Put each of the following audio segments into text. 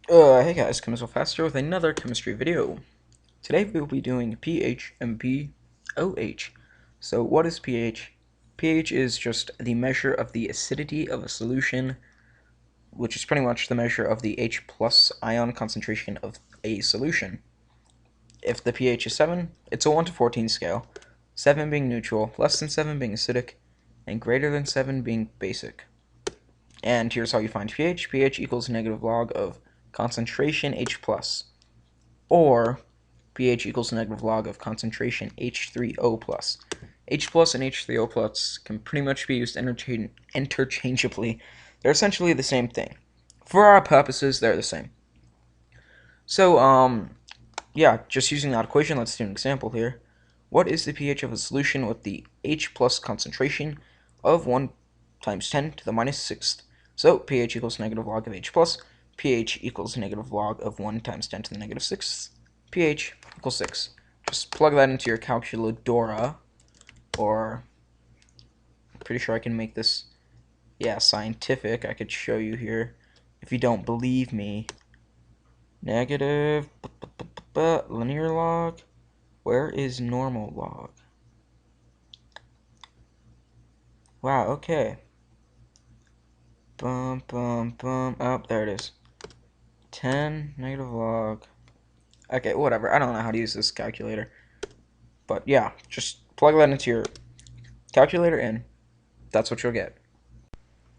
Hey guys, Chemical Faster with another chemistry video. Today we will be doing pH and pOH. So what is pH? pH is just the measure of the acidity of a solution, which is pretty much the measure of the H plus ion concentration of a solution. If the pH is 7, it's a 1 to 14 scale, 7 being neutral, less than 7 being acidic, and greater than 7 being basic. And here's how you find pH. pH equals negative log of concentration H plus, or pH equals negative log of concentration H3O plus. H plus and H3O plus can pretty much be used interchangeably. They're essentially the same thing. For our purposes, they're the same. So, yeah, just using that equation, let's do an example here. What is the pH of a solution with the H plus concentration of 1 times 10 to the minus 6th? So, pH equals negative log of H plus, pH equals negative log of 1 times 10 to the negative 6th, pH equals 6. Just plug that into your calculadora, or I'm pretty sure I can make this, scientific. I could show you here if you don't believe me. Negative linear log. Where is normal log? Wow, okay. Bum, bum, bum. Oh, there it is. 10 negative log. Okay, whatever. I don't know how to use this calculator. But yeah, just plug that into your calculator and that's what you'll get.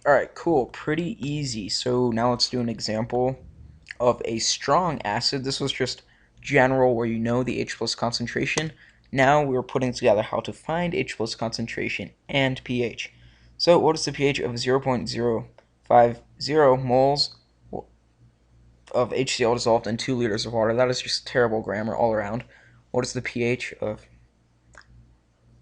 Alright, cool. Pretty easy. So now let's do an example of a strong acid. This was just general where you know the H plus concentration. Now we're putting together how to find H plus concentration and pH. So what is the pH of 0.050 moles of HCl dissolved in 2 liters of water? That is just terrible grammar all around. What is the pH of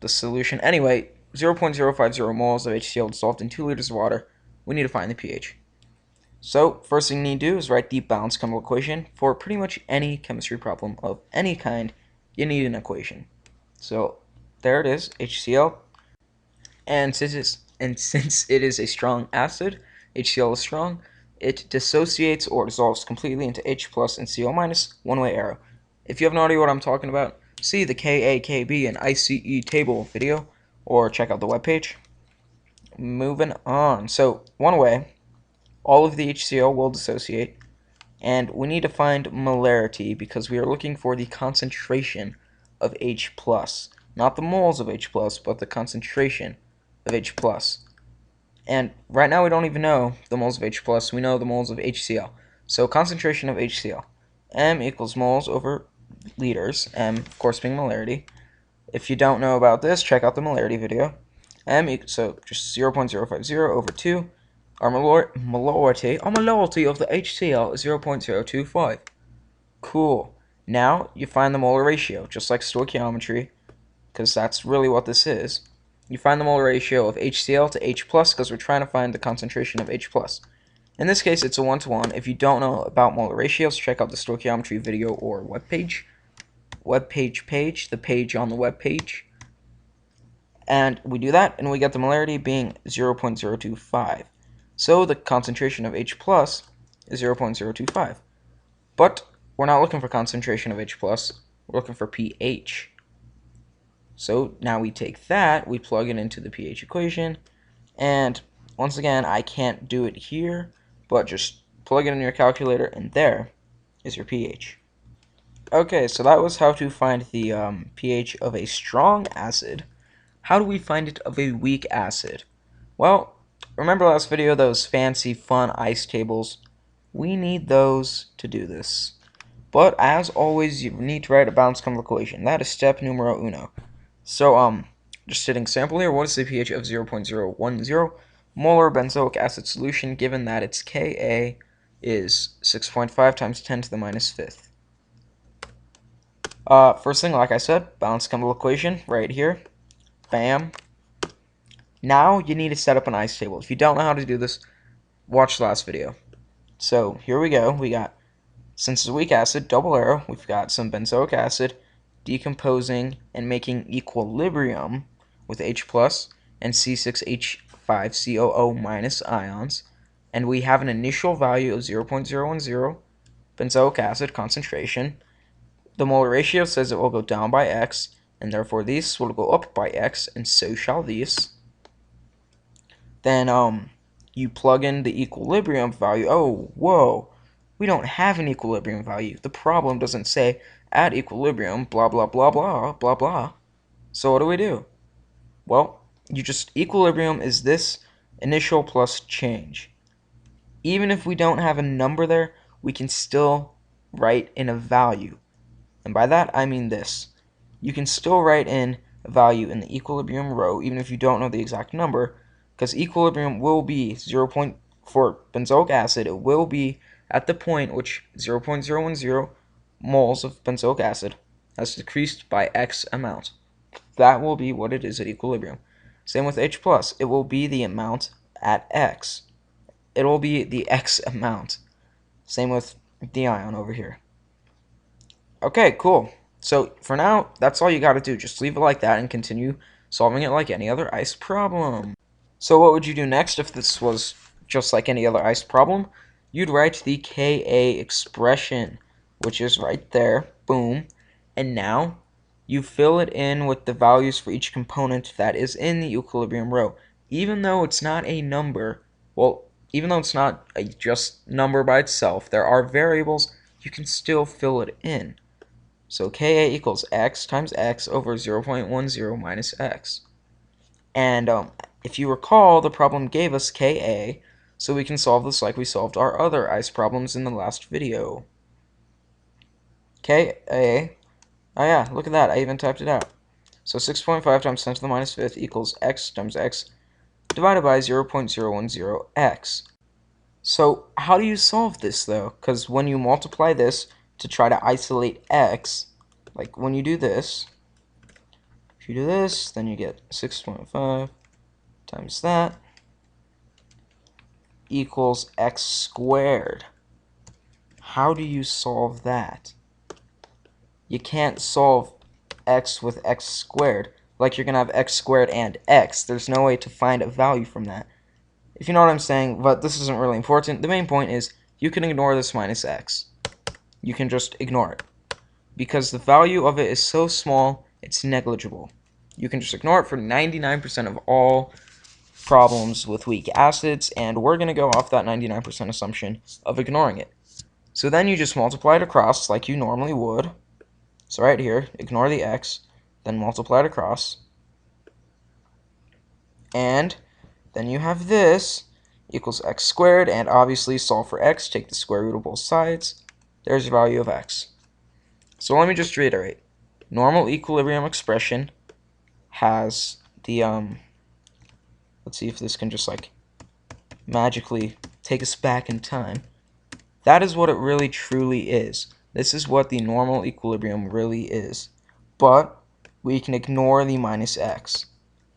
the solution? Anyway, 0.050 moles of HCl dissolved in 2 liters of water. We need to find the pH. So, first thing you need to do is write the balanced chemical equation. For pretty much any chemistry problem of any kind, you need an equation. So, there it is, HCl. And since it is a strong acid, HCl is strong, it dissociates or dissolves completely into H plus and Cl minus, one-way arrow. If you have no idea what I'm talking about, see the Ka, Kb, and ICE table video, or check out the webpage. Moving on. So, one way, all of the HCl will dissociate, and we need to find molarity because we are looking for the concentration of H+, not the moles of H+, but the concentration of H+. And right now we don't even know the moles of H+, we know the moles of HCl. So concentration of HCl, M equals moles over liters, M of course being molarity. If you don't know about this, check out the molarity video. So just 0.050 over 2. Our molarity of the HCl is 0.025. Cool. Now you find the molar ratio, just like stoichiometry, because that's really what this is. You find the molar ratio of HCl to H+, because we're trying to find the concentration of H+. In this case, it's a 1-to-1. If you don't know about molar ratios, check out the stoichiometry video or webpage. The page on the webpage. And we do that, and we get the molarity being 0.025. So the concentration of H plus is 0.025. But we're not looking for concentration of H plus, we're looking for pH. So now we take that, we plug it into the pH equation, and once again, I can't do it here, but just plug it in your calculator, and there is your pH. Okay, so that was how to find the pH of a strong acid. How do we find it of a weak acid? Well, remember last video, those fancy, fun ice tables? We need those to do this. But, as always, you need to write a balanced chemical equation. That is step numero uno. So, just an example here. What is the pH of 0.010 molar benzoic acid solution, given that its Ka is 6.5 times 10 to the minus 5th? First thing, like I said, balanced chemical equation right here. Bam. Now you need to set up an ice table. If you don't know how to do this, watch the last video. So here we go. We got, since it's a weak acid, double arrow, we've got some benzoic acid decomposing and making equilibrium with H plus and C6H5COO minus ions. And we have an initial value of 0.010 benzoic acid concentration. The molar ratio says it will go down by x, and therefore these will go up by x, and so shall these. Then you plug in the equilibrium value. Oh, whoa, we don't have an equilibrium value. The problem doesn't say at equilibrium, blah, blah, blah, blah, blah, blah. So what do we do? Well, equilibrium is this initial plus change. Even if we don't have a number there, we can still write in a value. And by that, I mean this. You can still write in a value in the equilibrium row, even if you don't know the exact number, because equilibrium will be 0. For benzoic acid, it will be at the point which 0.010 moles of benzoic acid has decreased by X amount. That will be what it is at equilibrium. Same with H+. It will be the amount at X. It will be the X amount. Same with the ion over here. Okay, cool. So for now, that's all you got to do. Just leave it like that and continue solving it like any other ice problem. So what would you do next if this was just like any other ice problem? You'd write the Ka expression, which is right there. Boom. And now you fill it in with the values for each component that is in the equilibrium row. Even though it's not a number, well, even though it's not a just number by itself, there are variables, you can still fill it in. So Ka equals x times x over 0.10 minus x. And if you recall, the problem gave us Ka, so we can solve this like we solved our other ice problems in the last video. Ka, oh yeah, look at that, I even typed it out. So 6.5 times 10 to the minus 5th equals x times x divided by 0.010x. So how do you solve this though? Because when you multiply this to try to isolate x, like when you do this, if you do this, then you get 6.5 times that equals x squared. How do you solve that? You can't solve x with x squared. Like you're going to have x squared and x. There's no way to find a value from that. If you know what I'm saying, but this isn't really important. The main point is you can ignore this minus x. You can just ignore it. Because the value of it is so small, it's negligible. You can just ignore it for 99% of all problems with weak acids, and we're going to go off that 99% assumption of ignoring it. So then you just multiply it across like you normally would. So right here, ignore the x, then multiply it across. And then you have this equals x squared, and obviously solve for x, take the square root of both sides. There's the value of x. So let me just reiterate. Normal equilibrium expression has the, let's see if this can just like magically take us back in time. That is what it really truly is. This is what the normal equilibrium really is. But we can ignore the minus x.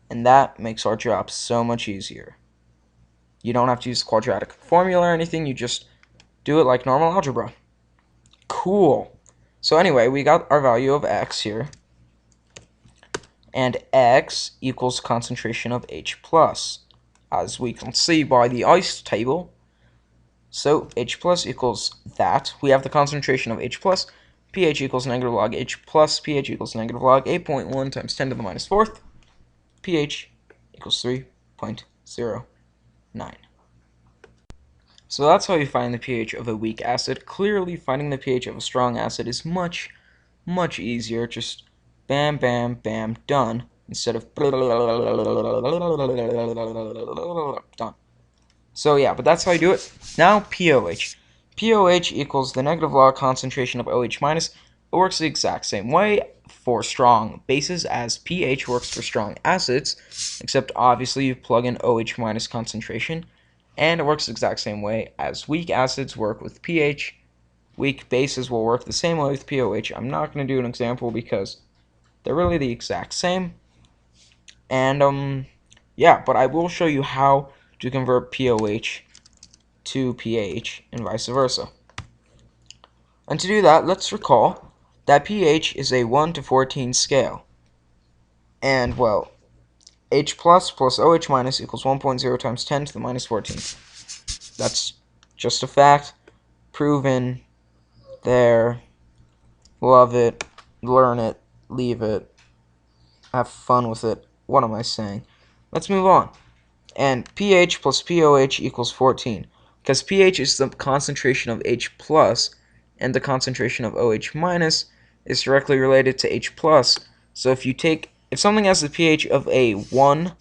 And that makes our job so much easier. You don't have to use the quadratic formula or anything. You just do it like normal algebra. Cool. So anyway, we got our value of x here. And x equals concentration of H+, as we can see by the ice table. So H+ equals that. We have the concentration of H+, pH equals negative log H+, pH equals negative log 8.1 times 10 to the minus 4th, pH equals 3.09. So that's how you find the pH of a weak acid. Clearly, finding the pH of a strong acid is much, much easier. Just bam, bam, bam, done, instead of done. So yeah, but that's how you do it. Now pOH. pOH equals the negative log concentration of OH minus. It works the exact same way for strong bases as pH works for strong acids, except obviously you plug in OH minus concentration, and it works the exact same way as weak acids work with pH. Weak bases will work the same way with pOH. I'm not going to do an example because they're really the exact same. And yeah, but I will show you how to convert pOH to pH and vice versa. And to do that, let's recall that pH is a 1 to 14 scale. And, well, H plus OH minus equals 1.0 times 10 to the minus 14. That's just a fact, proven there, love it, learn it, leave it, have fun with it. What am I saying? Let's move on. And pH plus pOH equals 14. Because pH is the concentration of H plus, and the concentration of OH minus is directly related to H plus. So if something has the pH of a 1,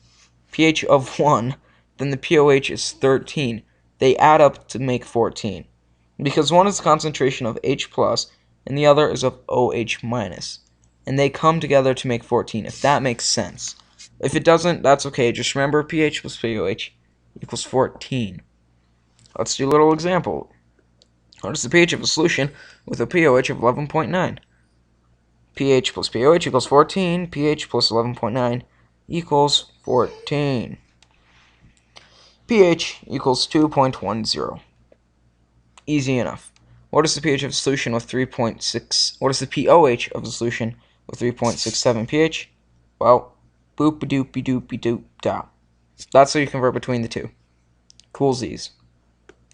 then the pOH is 13. They add up to make 14. Because one is the concentration of H plus, and the other is of OH minus. And they come together to make 14, if that makes sense. If it doesn't, that's okay. Just remember pH plus pOH equals 14. Let's do a little example. What is the pH of a solution with a pOH of 11.9? pH plus pOH equals 14. pH plus 11.9 equals 14. pH equals 2.10. Easy enough. What is the pH of a solution with 3.6? What is the pOH of a solution with 3.67 pH? Well, boop-a-doopy-doopy-doop-da. That's how you convert between the two. Coolsies.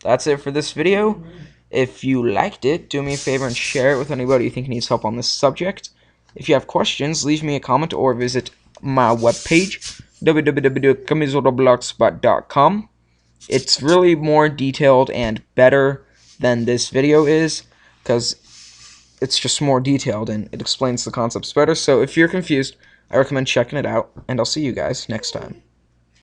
That's it for this video. If you liked it, do me a favor and share it with anybody you think needs help on this subject. If you have questions, leave me a comment or visit my webpage, www.camisolblogspot.com. It's really more detailed and better than this video is, because it's just more detailed and it explains the concepts better. So if you're confused, I recommend checking it out, and I'll see you guys next time.